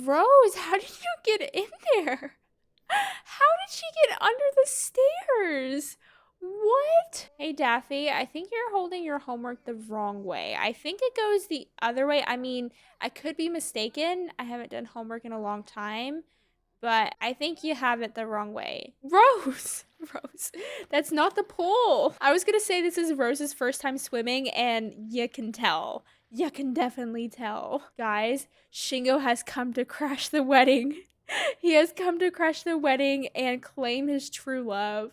Rose, how did you get in there? How did she get under the stairs? What? Hey, Daffy, I think you're holding your homework the wrong way. I think it goes the other way. I mean, I could be mistaken. I haven't done homework in a long time, but I think you have it the wrong way. Rose! Rose, that's not the pool. I was gonna say this is Rose's first time swimming, and you can tell. You can definitely tell. Guys, Shingo has come to crash the wedding. He has come to crash the wedding and claim his true love.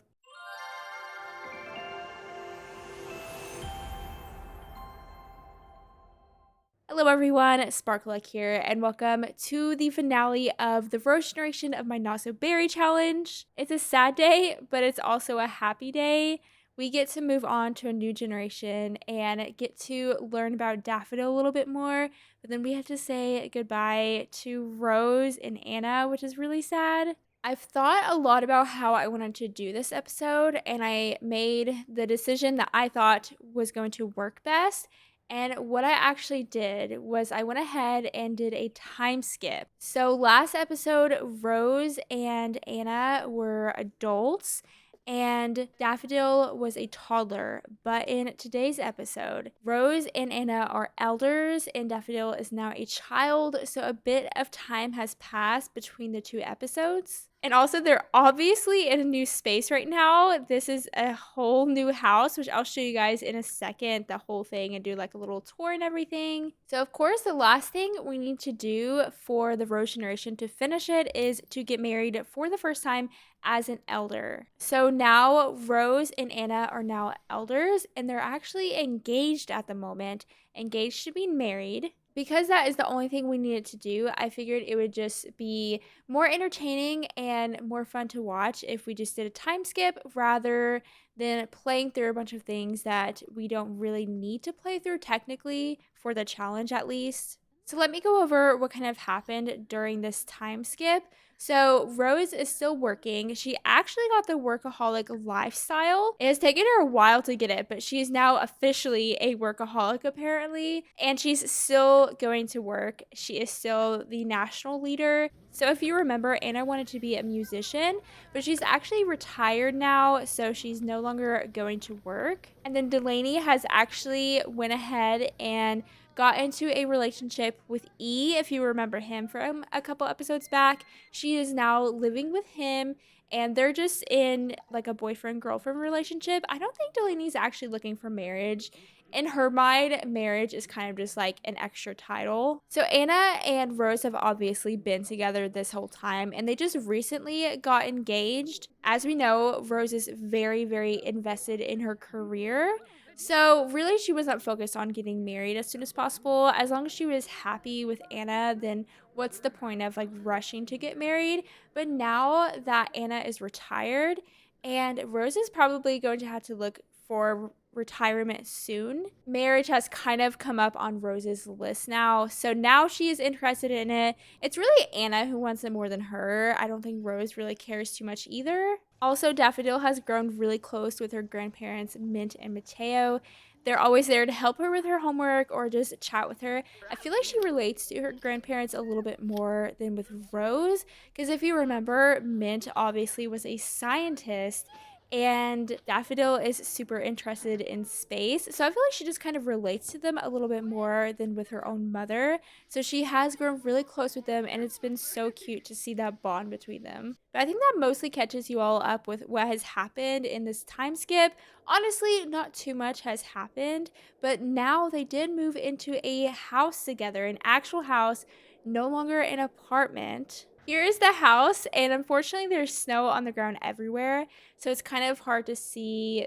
Hello everyone, SparkleEgg here, and welcome to the finale of the Rose generation of my Not So Berry challenge. It's a sad day, but it's also a happy day. We get to move on to a new generation and get to learn about Daffodil a little bit more, but then we have to say goodbye to Rose and Anna, which is really sad. I've thought a lot about how I wanted to do this episode, and I made the decision that I thought was going to work best. And what I actually did was I went ahead and did a time skip. So last episode, Rose and Anna were adults and Daffodil was a toddler. But in today's episode, Rose and Anna are elders and Daffodil is now a child. So a bit of time has passed between the two episodes. And also, they're obviously in a new space right now. This is a whole new house, which I'll show you guys in a second, the whole thing, and do like a little tour and everything. So, of course, the last thing we need to do for the Rose generation to finish it is to get married for the first time as an elder. So now Rose and Anna are now elders, and they're actually engaged at the moment, engaged to being married. Because that is the only thing we needed to do, I figured it would just be more entertaining and more fun to watch if we just did a time skip rather than playing through a bunch of things that we don't really need to play through technically for the challenge at least. So let me go over what kind of happened during this time skip. So Rose is still working. She actually got the workaholic lifestyle. It has taken her a while to get it, but she is now officially a workaholic apparently, and she's still going to work. She is still the national leader. So if you remember, Anna wanted to be a musician, but she's actually retired now, so she's no longer going to work. And then Delaney has actually went ahead and got into a relationship with E, if you remember him from a couple episodes back. She is now living with him and they're just in like a boyfriend-girlfriend relationship. I don't think Delaney's actually looking for marriage. In her mind, marriage is kind of just like an extra title. So Anna and Rose have obviously been together this whole time and they just recently got engaged. As we know, Rose is very, very invested in her career. So really she wasn't focused on getting married as soon as possible. As long as she was happy with Anna, then what's the point of like rushing to get married? But now that Anna is retired and Rose is probably going to have to look for retirement soon, marriage has kind of come up on Rose's list now. So now she is interested in it. It's really Anna who wants it more than her. I don't think Rose really cares too much either. Also, Daffodil has grown really close with her grandparents, Mint and Mateo. They're always there to help her with her homework or just chat with her. I feel like she relates to her grandparents a little bit more than with Rose, because if you remember, Mint obviously was a scientist and Daffodil is super interested in space. So I feel like she just kind of relates to them a little bit more than with her own mother. So she has grown really close with them and it's been so cute to see that bond between them. But I think that mostly catches you all up with what has happened in this time skip. Honestly, not too much has happened, but now they did move into a house together, an actual house, no longer an apartment. Here is the house, and unfortunately there's snow on the ground everywhere, so it's kind of hard to see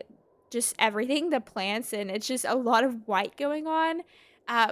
just everything, the plants, and it's just a lot of white going on.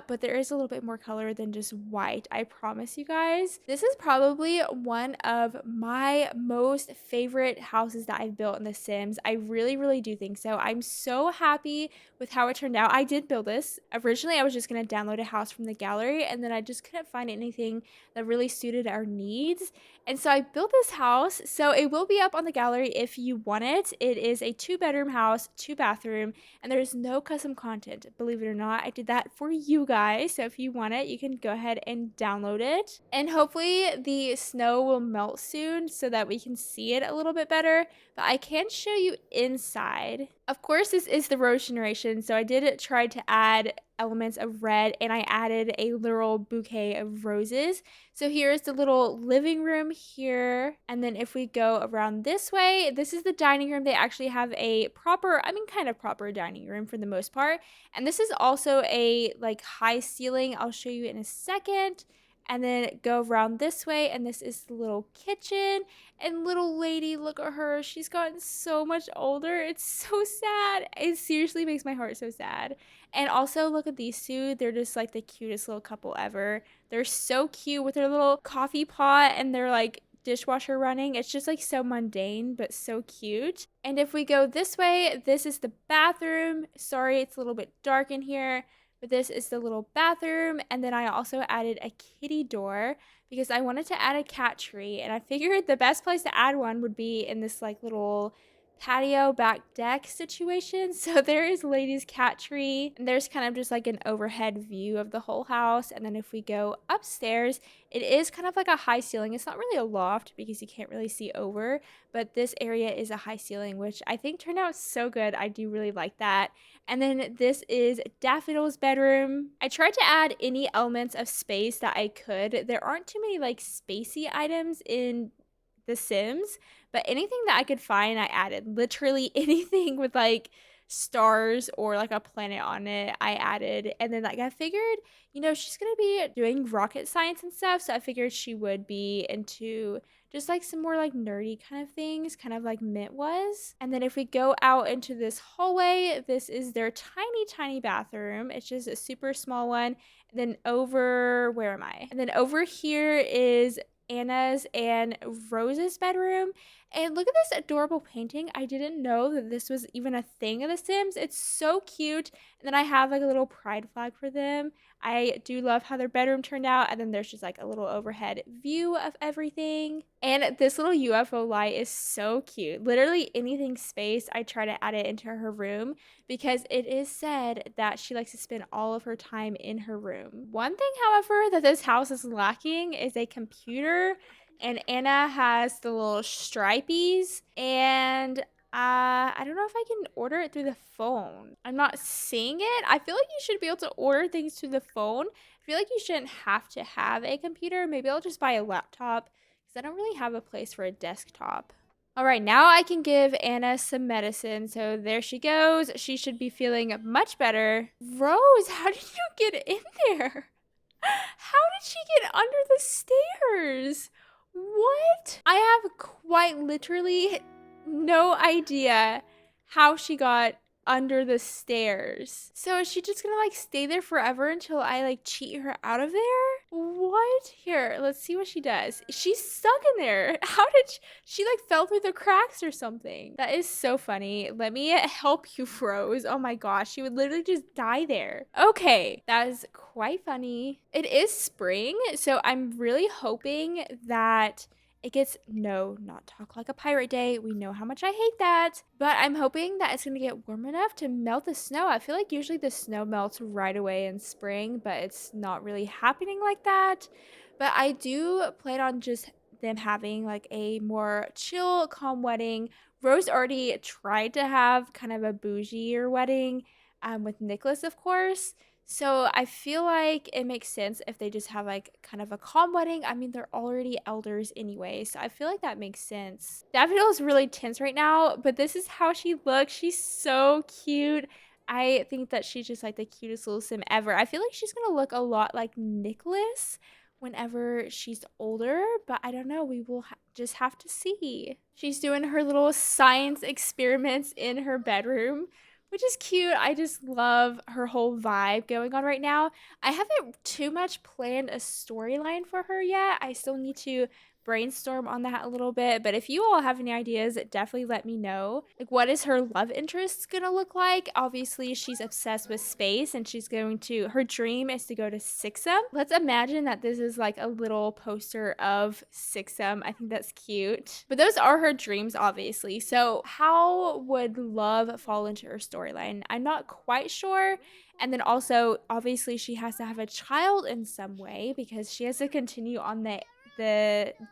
But there is a little bit more color than just white, I promise you guys. This is probably one of my most favorite houses that I've built in The Sims. I really, really do think so. I'm so happy with how it turned out. I did build this. Originally, I was just going to download a house from the gallery, and then I just couldn't find anything that really suited our needs. And so I built this house. So it will be up on the gallery if you want it. It is a 2-bedroom house, 2-bathroom, and there's no custom content. Believe it or not, I did that for you guys. So if you want it, you can go ahead and download it. And hopefully the snow will melt soon so that we can see it a little bit better. But I can show you inside. Of course, this is the Rose generation, so I did try to add elements of red, and I added a literal bouquet of roses. So here's the little living room here, and then if we go around this way, this is the dining room. They actually have a proper, I mean kind of proper dining room for the most part, and this is also a like high ceiling. I'll show you in a second. And then go around this way, and this is the little kitchen. And little lady, look at her. She's gotten so much older. It's so sad. It seriously makes my heart so sad. And also, look at these two. They're just like the cutest little couple ever. They're so cute with their little coffee pot and their like dishwasher running. It's just like so mundane, but so cute. And if we go this way, this is the bathroom. Sorry, it's a little bit dark in here. But this is the little bathroom, and then I also added a kitty door because I wanted to add a cat tree, and I figured the best place to add one would be in this like little patio back deck situation. So there is Lady's cat tree, and there's kind of just like an overhead view of the whole house. And then if we go upstairs, it is kind of like a high ceiling. It's not really a loft because you can't really see over, but this area is a high ceiling, which I think turned out so good. I do really like that. And then this is Daffodils Bedroom. I tried to add any elements of space that I could. There aren't too many like spacey items in The Sims, but anything that I could find, I added. Literally anything with like stars or like a planet on it, I added. And then like I figured, you know, she's gonna be doing rocket science and stuff, so I figured she would be into just like some more like nerdy kind of things, kind of like Mint was. And then if we go out into this hallway, this is their tiny bathroom. It's just a super small one. And then over, where am I? And then over here is Anna's and Rose's bedroom. And look at this adorable painting. I didn't know that this was even a thing in The Sims. It's so cute. And then I have like a little pride flag for them. I do love how their bedroom turned out. And then there's just like a little overhead view of everything. And this little UFO light is so cute. Literally anything space, I try to add it into her room because it is said that she likes to spend all of her time in her room. One thing, however, that this house is lacking is a computer. And Anna has the little stripies, and I don't know if I can order it through the phone. I'm not seeing it. I feel like you should be able to order things through the phone. I feel like you shouldn't have to have a computer. Maybe I'll just buy a laptop because I don't really have a place for a desktop. All right, now I can give Anna some medicine. So there she goes. She should be feeling much better. Rose, how did you get in there? How did she get under the stairs? What? I have quite literally no idea how she got under the stairs. So is she just gonna like stay there forever until I like cheat her out of there? What? Here, let's see what she does. She's stuck in there. How did she like fell through the cracks or something? That is so funny. Let me help you, Rose. Oh my gosh, she would literally just die there. Okay, that is quite funny. It is spring, so I'm really hoping that it gets not talk like a pirate day. We know how much I hate that. But I'm hoping that it's going to get warm enough to melt the snow. I feel like usually the snow melts right away in spring, but it's not really happening like that. But I do plan on just them having like a more chill, calm wedding. Rose already tried to have kind of a bougie wedding with Nicholas, of course. So I feel like it makes sense if they just have like kind of a calm wedding. I mean, they're already elders anyway, so I feel like that makes sense. Daffodil is really tense right now, but this is how she looks. She's so cute. I think that she's just like the cutest little sim ever. I feel like she's gonna look a lot like Nicholas whenever she's older, but I don't know. We will just have to see. She's doing her little science experiments in her bedroom, which is cute. I just love her whole vibe going on right now. I haven't too much planned a storyline for her yet. I still need to brainstorm on that a little bit. But if you all have any ideas, definitely let me know. Like, what is her love interest gonna look like? Obviously, she's obsessed with space and her dream is to go to Sixum. Let's imagine that this is like a little poster of Sixum. I think that's cute. But those are her dreams, obviously. So, how would love fall into her storyline? I'm not quite sure. And then also, obviously, she has to have a child in some way because she has to continue on the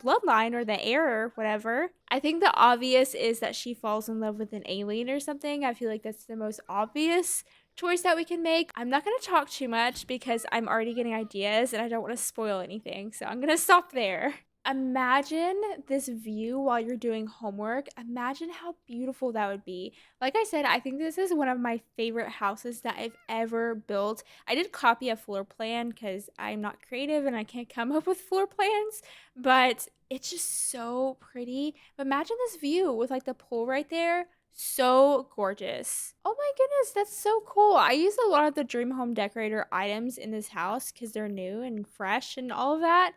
bloodline or the heir or whatever. I think the obvious is that she falls in love with an alien or something. I feel like that's the most obvious choice that we can make. I'm not going to talk too much because I'm already getting ideas and I don't want to spoil anything. So I'm going to stop there. Imagine this view while you're doing homework. Imagine how beautiful that would be. Like I said, I think this is one of my favorite houses that I've ever built. I did copy a floor plan because I'm not creative and I can't come up with floor plans, but it's just so pretty. But imagine this view with like the pool right there. So gorgeous. Oh my goodness, that's so cool. I use a lot of the Dream Home Decorator items in this house because they're new and fresh and all of that.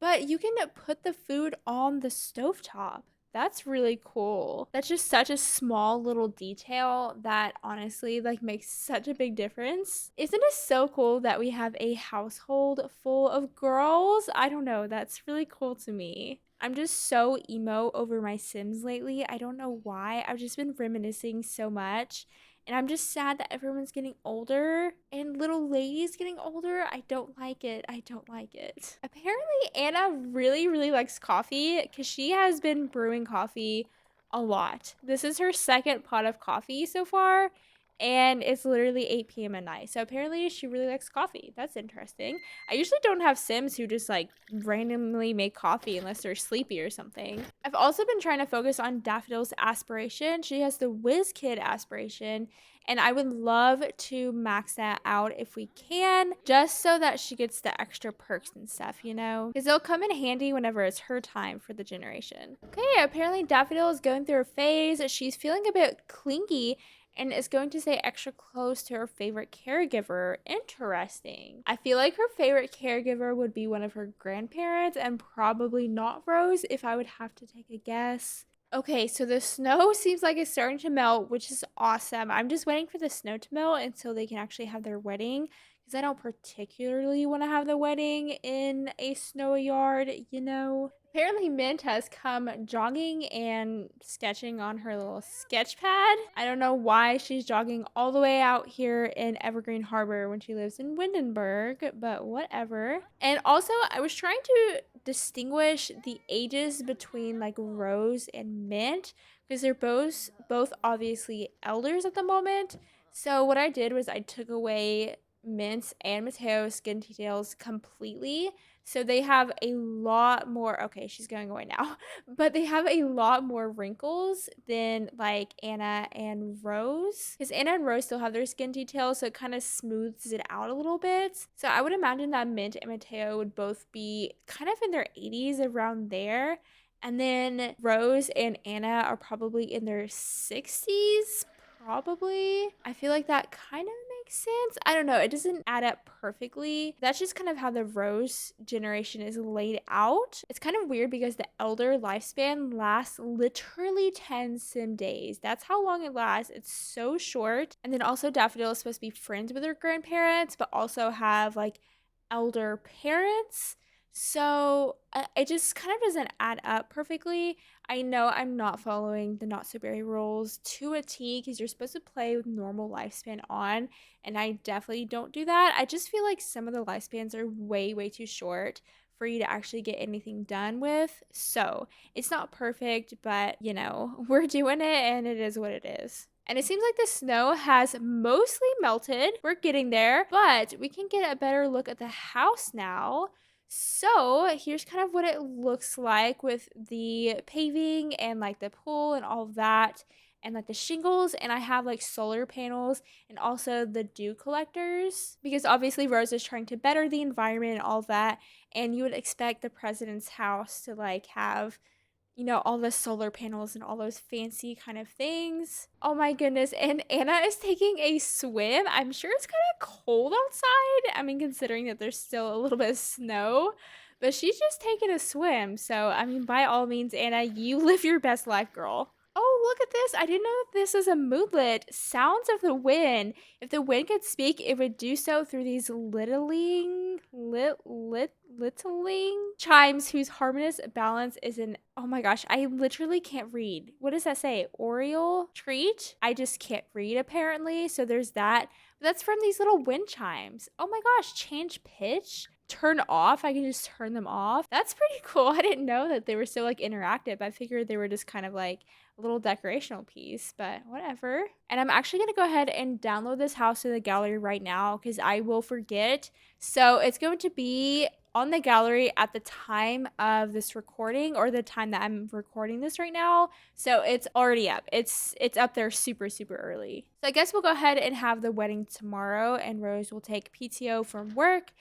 But you can put the food on the stovetop. That's really cool. That's just such a small little detail that honestly like makes such a big difference. Isn't it so cool that we have a household full of girls? I don't know, that's really cool to me. I'm just so emo over my Sims lately. I don't know why. I've just been reminiscing so much. And I'm just sad that everyone's getting older and little ladies getting older. I don't like it. I don't like it. Apparently, Anna really, really likes coffee because she has been brewing coffee a lot. This is her second pot of coffee so far, and it's literally 8 p.m. at night. So apparently, she really likes coffee. That's interesting. I usually don't have Sims who just like randomly make coffee unless they're sleepy or something. I've also been trying to focus on Daffodils aspiration. She has the Whiz Kid aspiration, and I would love to max that out if we can, just so that she gets the extra perks and stuff, you know? Because they'll come in handy whenever it's her time for the generation. Okay, apparently Daffodil is going through a phase. She's feeling a bit clingy and is going to stay extra close to her favorite caregiver. Interesting. I feel like her favorite caregiver would be one of her grandparents and probably not Rose if I would have to take a guess. Okay, so the snow seems like it's starting to melt, which is awesome. I'm just waiting for the snow to melt until they can actually have their wedding because I don't particularly want to have the wedding in a snowy yard, you know? Apparently, Mint has come jogging and sketching on her little sketch pad. I don't know why she's jogging all the way out here in Evergreen Harbor when she lives in Windenburg, but whatever. And also, I was trying to distinguish the ages between like Rose and Mint because they're both obviously elders at the moment. So what I did was I took away Mint's and Mateo's skin details completely. So they have a lot more, okay, she's going away now, but they have a lot more wrinkles than like Anna and Rose. Because Anna and Rose still have their skin details, so it kind of smooths it out a little bit. So I would imagine that Mint and Mateo would both be kind of in their 80s around there. And then Rose and Anna are probably in their 60s, probably. I feel like that kind of makes sense. I don't know. It doesn't add up perfectly. That's just kind of how the Rose generation is laid out. It's kind of weird because the elder lifespan lasts literally 10 sim days. That's how long it lasts. It's so short. And then also Daffodil is supposed to be friends with her grandparents, but also have like elder parents. So it just kind of doesn't add up perfectly. I know I'm not following the Not So Berry rules to a T because you're supposed to play with normal lifespan on, and I definitely don't do that. I just feel like some of the lifespans are way, way too short for you to actually get anything done with. So it's not perfect, but you know, we're doing it and it is what it is. And it seems like the snow has mostly melted. We're getting there, but we can get a better look at the house now. So here's kind of what it looks like with the paving and like the pool and all of that and like the shingles, and I have like solar panels and also the dew collectors because obviously Rose is trying to better the environment and all of that, and you would expect the president's house to like have, you know, all the solar panels and all those fancy kind of things. Oh my goodness. And Anna is taking a swim. I'm sure it's kind of cold outside. I mean, considering that there's still a little bit of snow, But she's just taking a swim. So, I mean, by all means, Anna, you live your best life, girl. Oh, look at this. I didn't know that this is a moodlet. Sounds of the wind. If the wind could speak, it would do so through these littling chimes whose harmonious balance is an, oh my gosh, I literally can't read. What does that say? Oriole treat? I just can't read apparently. So there's that. But that's from these little wind chimes. Oh my gosh, change pitch? Turn off. I can just turn them off. That's pretty cool. I didn't know that they were so like interactive. I figured they were just kind of like a little decorational piece, but whatever. And I'm actually going to go ahead and download this house to the gallery right now because I will forget. So it's going to be on the gallery at the time of this recording, or the time that I'm recording this right now. So it's already up. It's up there super early. So I guess we'll go ahead and have the wedding tomorrow, and Rose will take PTO from work,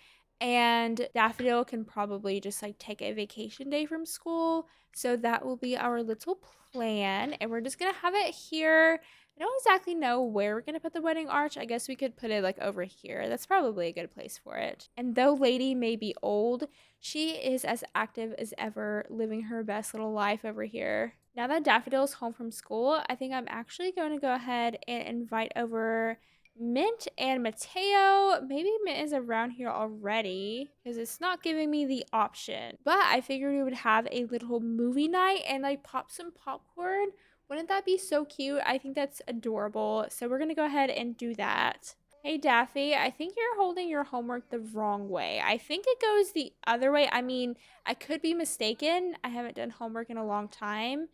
and Daffodil can probably just like take a vacation day from school. So that will be our little plan, and we're just gonna have it here. I don't exactly know where we're gonna put the wedding arch. I guess we could put it like over here. That's probably a good place for it. And though Lady may be old, she is as active as ever, living her best little life over here. Now that Daffodil's home from school, I think I'm actually going to go ahead and invite over Mint and Mateo. Maybe Mint is around here already because it's not giving me the option. But I figured we would have a little movie night and like pop some popcorn. Wouldn't that be so cute? I think that's adorable. So we're going to go ahead and do that. Hey Daffy, I think you're holding your homework the wrong way. I think it goes the other way. I mean, I could be mistaken. I haven't done homework in a long time,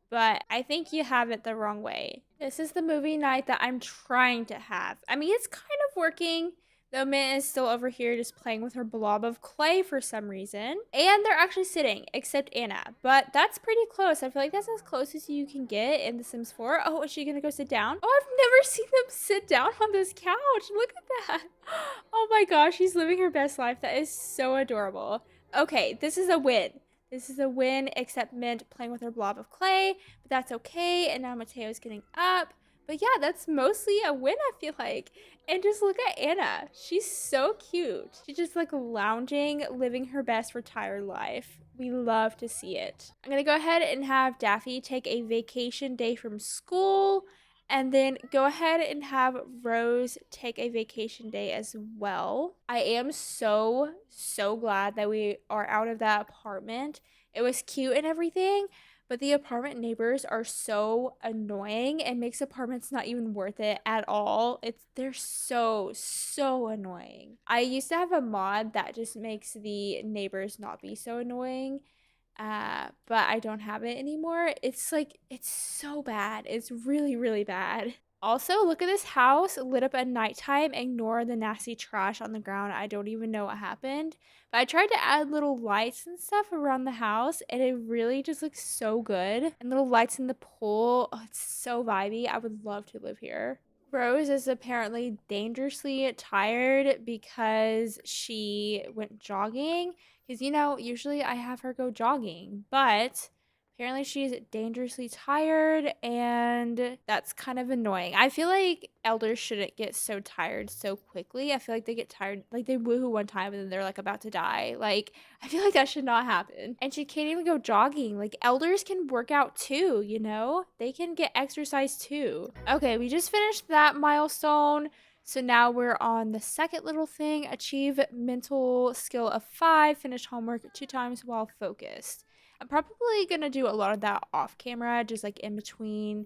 but I think you have it the wrong way. This is the movie night that I'm trying to have. I mean, it's kind of working. Though Mint is still over here just playing with her blob of clay for some reason. And they're actually sitting, except Anna. But that's pretty close. I feel like that's as close as you can get in The Sims 4. Oh, is she gonna go sit down? Oh, I've never seen them sit down on this couch. Look at that. Oh my gosh, she's living her best life. That is so adorable. Okay, this is a win. This is a win, except Mint playing with her blob of clay. But that's okay. And now Mateo's getting up. But yeah, that's mostly a win, I feel like. And just look at Anna. She's so cute. She's just like lounging, living her best retired life. We love to see it. I'm going to go ahead and have Daffy take a vacation day from school. And then go ahead and have Rose take a vacation day as well. I am so glad that we are out of that apartment. It was cute and everything, but the apartment neighbors are so annoying. It makes apartments not even worth it at all. They're so annoying. I used to have a mod that just makes the neighbors not be so annoying. But I don't have it anymore. It's like, it's so bad. It's really bad. Also, look at this house lit up at nighttime. Ignore the nasty trash on the ground. I don't even know what happened. But I tried to add little lights and stuff around the house, and it really just looks so good. And little lights in the pool. Oh, it's so vibey. I would love to live here. Rose is apparently dangerously tired because she went jogging. Because, you know, usually I have her go jogging, but apparently she's dangerously tired, and that's kind of annoying. I feel like elders shouldn't get so tired so quickly. I feel like they get tired, like they woohoo one time and then they're like about to die. Like, I feel like that should not happen. And she can't even go jogging. Like, elders can work out too, you know? They can get exercise too. Okay, we just finished that milestone. So now we're on the second little thing. Achieve mental skill of 5. Finish homework 2 times while focused. I'm probably going to do a lot of that off camera, just like in between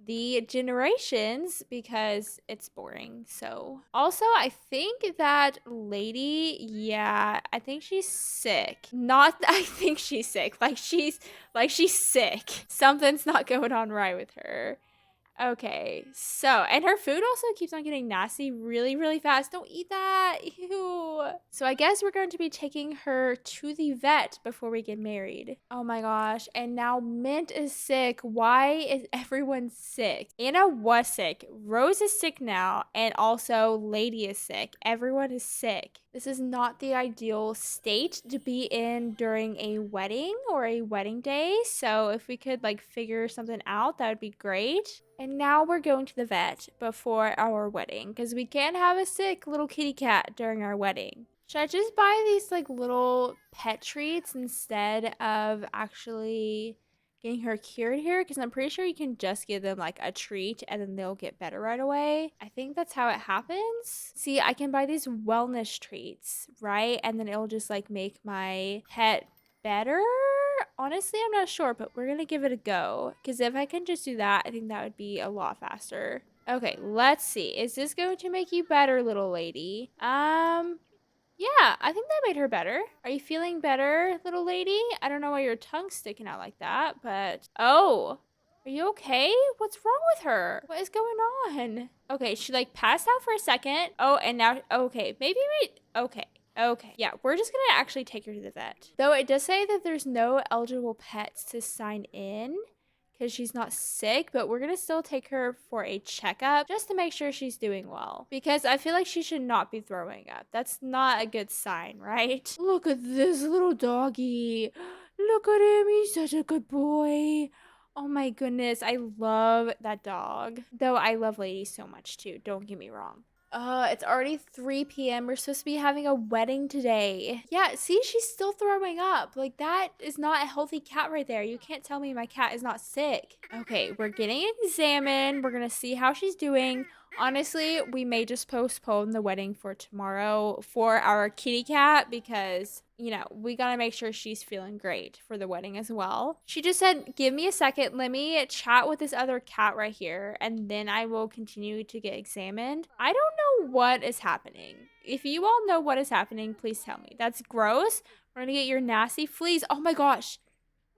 the generations, because it's boring. So also, I think that lady, yeah, I think she's sick. Not I think she's sick. She's sick. Something's not going on right with her. Okay, so, and her food also keeps on getting nasty really fast. Don't eat that. Ew. So I guess we're going to be taking her to the vet before we get married. Oh my gosh. And now Mint is sick. Why is everyone sick? Anna was sick. Rose is sick now. And also Lady is sick. Everyone is sick. This is not the ideal state to be in during a wedding or a wedding day. So if we could like figure something out, that would be great. And now we're going to the vet before our wedding because we can't have a sick little kitty cat during our wedding. Should I just buy these like little pet treats instead of actually getting her cured here? Because I'm pretty sure you can just give them like a treat and then they'll get better right away. I think that's how it happens. See, I can buy these wellness treats, right? And then it'll just like make my pet better. Honestly, I'm not sure, but we're gonna give it a go. Because if I can just do that, I think that would be a lot faster. Okay, let's see. Is this going to make you better, little lady? Yeah, I think that made her better. Are you feeling better, little lady? I don't know why your tongue's sticking out like that, but... Oh, are you okay? What's wrong with her? What is going on? Okay, she like passed out for a second. Oh, and now... Okay, maybe we... Okay. Okay, yeah, we're just gonna actually take her to the vet. Though it does say that there's no eligible pets to sign in because she's not sick, but we're gonna still take her for a checkup just to make sure she's doing well. Because I feel like she should not be throwing up. That's not a good sign, right? Look at this little doggy. Look at him. He's such a good boy. Oh my goodness. I love that dog. Though I love Lady so much too. Don't get me wrong. It's already 3 p.m. We're supposed to be having a wedding today. Yeah, see, she's still throwing up. Like, that is not a healthy cat right there. You can't tell me my cat is not sick. Okay, we're getting examined. We're gonna see how she's doing. Honestly, we may just postpone the wedding for tomorrow for our kitty cat because, you know, we gotta make sure she's feeling great for the wedding as well. She just said, give me a second. Let me chat with this other cat right here, and then I will continue to get examined. I don't know what is happening. If you all know what is happening, please tell me. That's gross. We're gonna get your nasty fleas. Oh my gosh.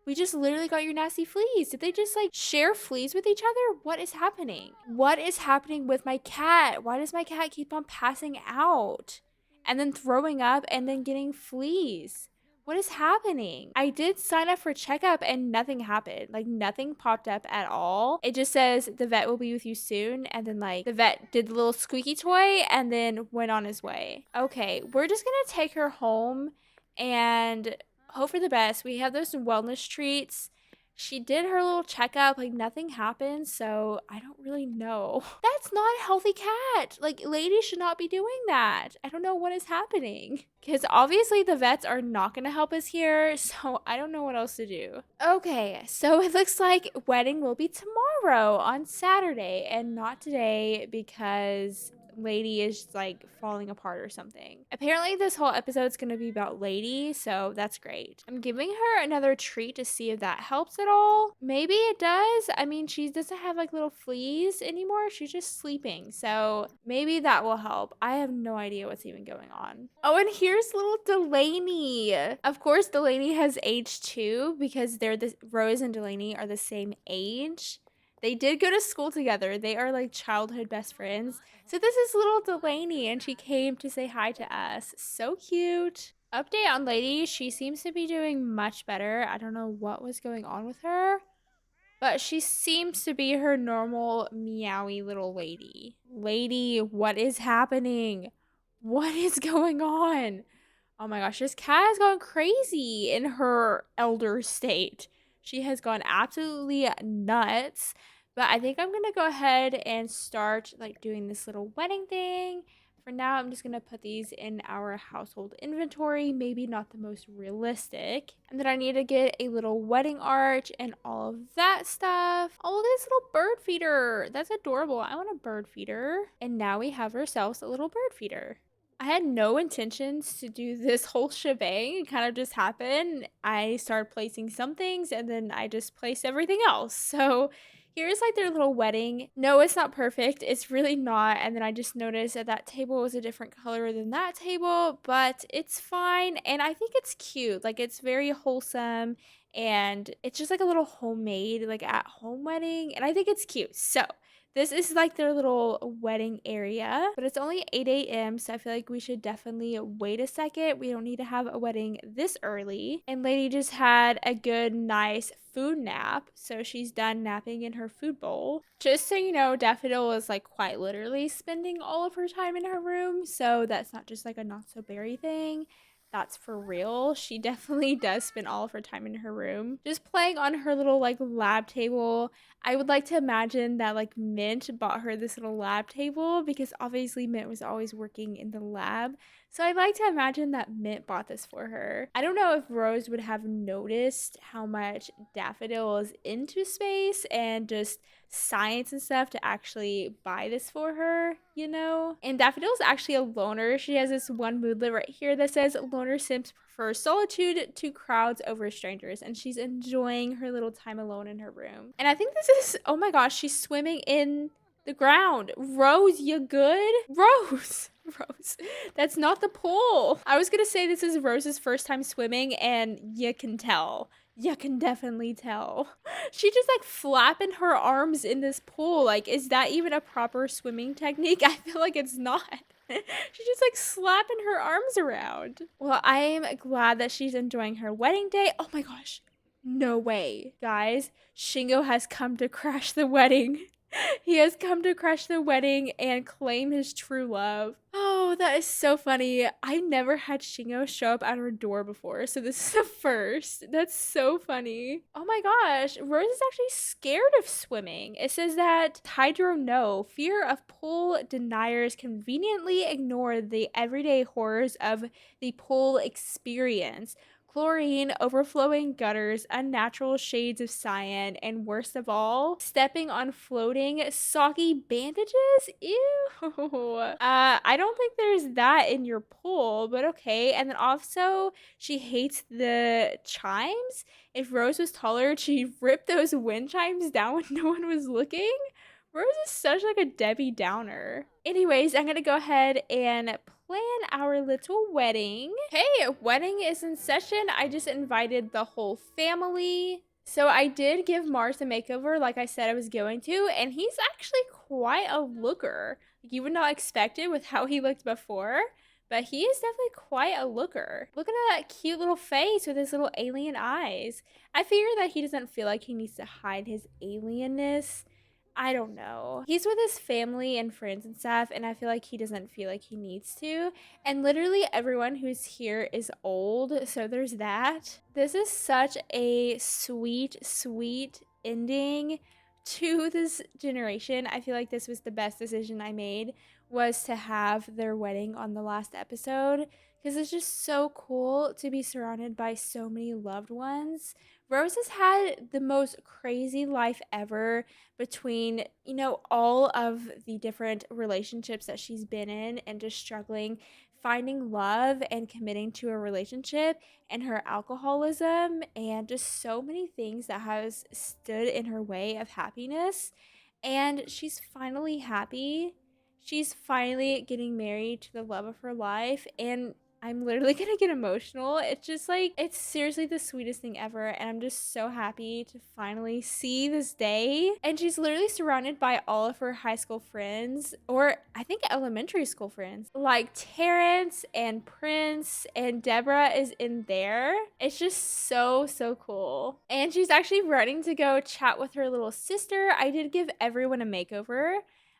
We just literally got your nasty fleas. Did they just like share fleas with each other? What is happening? What is happening with my cat? Why does my cat keep on passing out and then throwing up and then getting fleas? What is happening? I did sign up for checkup and nothing happened. Like nothing popped up at all. It just says the vet will be with you soon. And then like the vet did the little squeaky toy and then went on his way. Okay, we're just gonna take her home and hope for the best. We have those wellness treats. She did her little checkup, like nothing happened, so I don't really know. That's not a healthy cat. Like, ladies should not be doing that. I don't know what is happening. Because obviously the vets are not going to help us here, so I don't know what else to do. Okay, so it looks like wedding will be tomorrow on Saturday and not today because Lady is like falling apart or something. Apparently, this whole episode's gonna be about Lady, so that's great. I'm giving her another treat to see if that helps at all. Maybe it does. I mean, she doesn't have like little fleas anymore. She's just sleeping, so maybe that will help. I have no idea what's even going on. Oh, and here's little Delaney. Of course, Delaney has aged too because Rose and Delaney are the same age. They did go to school together. They are like childhood best friends. So this is little Delaney and she came to say hi to us. So cute. Update on Lady. She seems to be doing much better. I don't know what was going on with her, but she seems to be her normal meowy little lady. Lady, what is happening? What is going on? Oh my gosh, this cat has gone crazy in her elder state. She has gone absolutely nuts. But I think I'm going to go ahead and start like doing this little wedding thing. For now, I'm just going to put these in our household inventory. Maybe not the most realistic. And then I need to get a little wedding arch and all of that stuff. Oh, this little bird feeder. That's adorable. I want a bird feeder. And now we have ourselves a little bird feeder. I had no intentions to do this whole shebang. It kind of just happened. I started placing some things and then I just placed everything else. So here's like their little wedding. No, it's not perfect. It's really not. And then I just noticed that that table was a different color than that table, but it's fine. And I think it's cute. Like it's very wholesome and it's just like a little homemade, like at home wedding. And I think it's cute. So this is like their little wedding area, but it's only 8 a.m. So I feel like we should definitely wait a second. We don't need to have a wedding this early. And Lady just had a good, nice food nap. So she's done napping in her food bowl. Just so you know, Daffodil is like quite literally spending all of her time in her room. So that's not just like a not so berry thing. That's for real. She definitely does spend all of her time in her room just playing on her little like lab table. I would like to imagine that like Mint bought her this little lab table because obviously Mint was always working in the lab. So I like to imagine that Mint bought this for her. I don't know if Rose would have noticed how much Daffodil is into space and just science and stuff to actually buy this for her, you know? And Daffodil is actually a loner. She has this one moodlet right here that says loner Sims prefer solitude to crowds over strangers, and she's enjoying her little time alone in her room. And I think this is, oh my gosh, she's swimming in the ground. Rose, you good? Rose. Rose. That's not the pool. I was gonna say this is Rose's first time swimming, and you can tell. You can definitely tell. She just like flapping her arms in this pool. Like, is that even a proper swimming technique? I feel like it's not. She's just like slapping her arms around. Well, I am glad that she's enjoying her wedding day. Oh my gosh. No way. Guys, Shingo has come to crash the wedding. He has come to crash the wedding and claim his true love. Oh, that is so funny. I never had Shingo show up at our door before, so this is the first. That's so funny. Oh my gosh, Rose is actually scared of swimming. It says that Hydro no, fear of pool deniers conveniently ignore the everyday horrors of the pool experience. Chlorine, overflowing gutters, unnatural shades of cyan, and worst of all, stepping on floating, soggy bandages? Ew. I don't think there's that in your pool, but okay. And then also, she hates the chimes. If Rose was taller, she'd rip those wind chimes down when no one was looking. Rose is such like a Debbie Downer. Anyways, I'm gonna go ahead and plan our little wedding. Hey, wedding is in session. I just invited the whole family. So I did give Mars a makeover like I said I was going to, and he's actually quite a looker. You would not expect it with how he looked before, but he is definitely quite a looker. Look at that cute little face with his little alien eyes. I figure that he doesn't feel like he needs to hide his alienness. I don't know. He's with his family and friends and stuff, and I feel like he doesn't feel like he needs to. And literally everyone who's here is old, so there's that. This is such a sweet, sweet ending to this generation. I feel like this was the best decision I made, was to have their wedding on the last episode, because it's just so cool to be surrounded by so many loved ones. Rose has had the most crazy life ever between, you know, all of the different relationships that she's been in and just struggling, finding love and committing to a relationship, and her alcoholism, and just so many things that has stood in her way of happiness. And she's finally happy. She's finally getting married to the love of her life, and I'm literally gonna get emotional. It's just like, it's seriously the sweetest thing ever, and I'm just so happy to finally see this day. And she's literally surrounded by all of her high school friends, or I think elementary school friends, like Terrence and Prince, and Deborah is in there. It's just so, so cool. And she's actually running to go chat with her little sister. I did give everyone a makeover.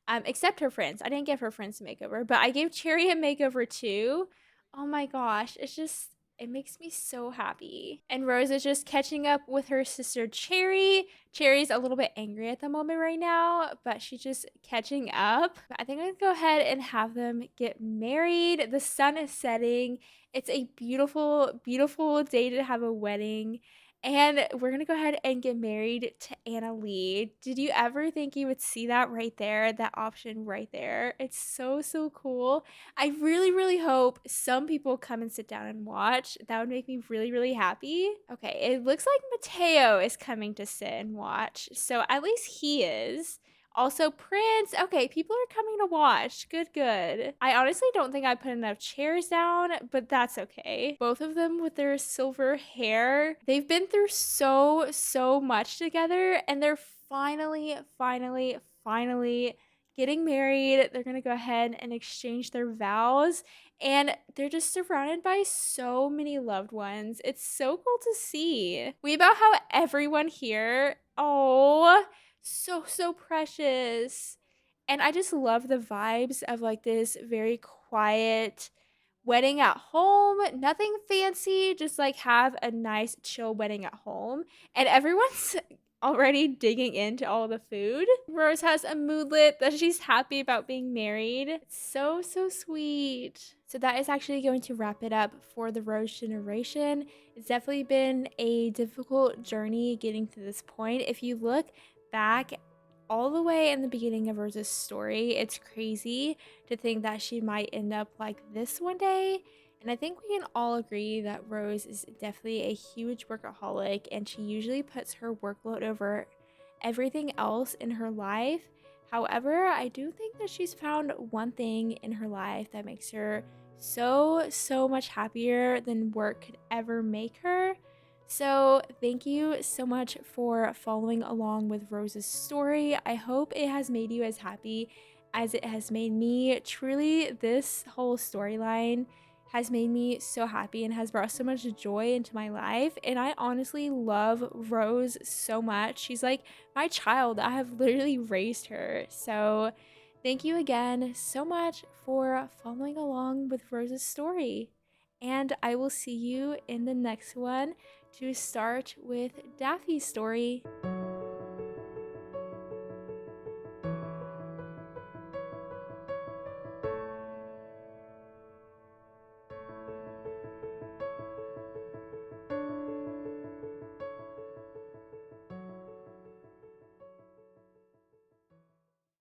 Except her friends. I didn't give her friends a makeover, but I gave Cherry a makeover too. Oh my gosh, it's just, it makes me so happy. And Rose is just catching up with her sister Cherry. Cherry's a little bit angry at the moment right now, but she's just catching up. I think I'm gonna go ahead and have them get married. The sun is setting. It's a beautiful, beautiful day to have a wedding. And we're going to go ahead and get married to Anna Lee. Did you ever think you would see that right there? That option right there. It's so, so cool. I really, really hope some people come and sit down and watch. That would make me really, really happy. Okay, it looks like Mateo is coming to sit and watch. So at least he is. Also, Prince. Okay, people are coming to watch. Good, good. I honestly don't think I put enough chairs down, but that's okay. Both of them with their silver hair. They've been through so, so much together, and they're finally, finally, finally getting married. They're going to go ahead and exchange their vows, and they're just surrounded by so many loved ones. It's so cool to see. We about how everyone here, oh, so, so precious. And I just love the vibes of like this very quiet wedding at home. Nothing fancy, just like have a nice chill wedding at home. And everyone's already digging into all the food. Rose has a moodlet that she's happy about being married. It's so, so sweet. So that is actually going to wrap it up for the Rose generation. It's definitely been a difficult journey getting to this point. If you look back all the way in the beginning of Rose's story, it's crazy to think that she might end up like this one day. And I think we can all agree that Rose is definitely a huge workaholic, and she usually puts her workload over everything else in her life. However, I do think that she's found one thing in her life that makes her so much happier than work could ever make her. So, thank you so much for following along with Rose's story. I hope it has made you as happy as it has made me. Truly, this whole storyline has made me so happy and has brought so much joy into my life. And I honestly love Rose so much. She's like my child. I have literally raised her. So, thank you again so much for following along with Rose's story. And I will see you in the next one to start with Daffy's story.